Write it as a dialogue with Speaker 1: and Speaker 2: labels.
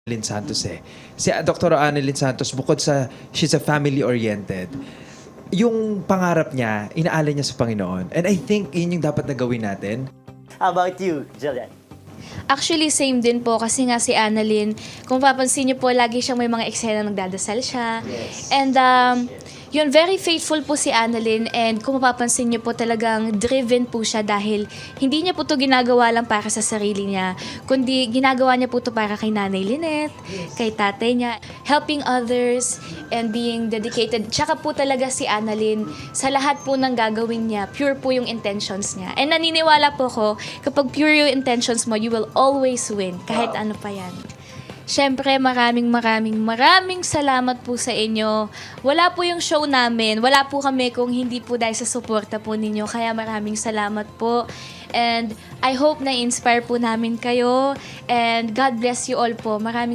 Speaker 1: Annalyn Santos eh. Si Dr. Annalyn Santos, bukod sa she's a family-oriented, yung pangarap niya, inaalay niya sa Panginoon. And I think yun yung dapat na gawin natin.
Speaker 2: How about you, Jillian?
Speaker 3: Actually, same din po kasi nga si Annalyn, kung papansin niyo po, lagi siyang may mga eksena nagdadasal siya.
Speaker 2: Yes.
Speaker 3: And yun, very faithful po si Annalyn and kung mapapansin niyo po talagang driven po siya dahil hindi niya po to ginagawa lang para sa sarili niya, kundi ginagawa niya po to para kay Nanay Lynette, kay tatay niya, helping others and being dedicated. Tsaka po talaga si Annalyn, sa lahat po ng gagawin niya, pure po yung intentions niya. And naniniwala po ko, kapag pure yung intentions mo, you will always win, kahit ano pa yan. Siyempre, maraming salamat po sa inyo. Wala po yung show namin. Wala po kami kung hindi po dahil sa suporta po ninyo. Kaya maraming salamat po. And I hope na-inspire po namin kayo. And God bless you all po. Maraming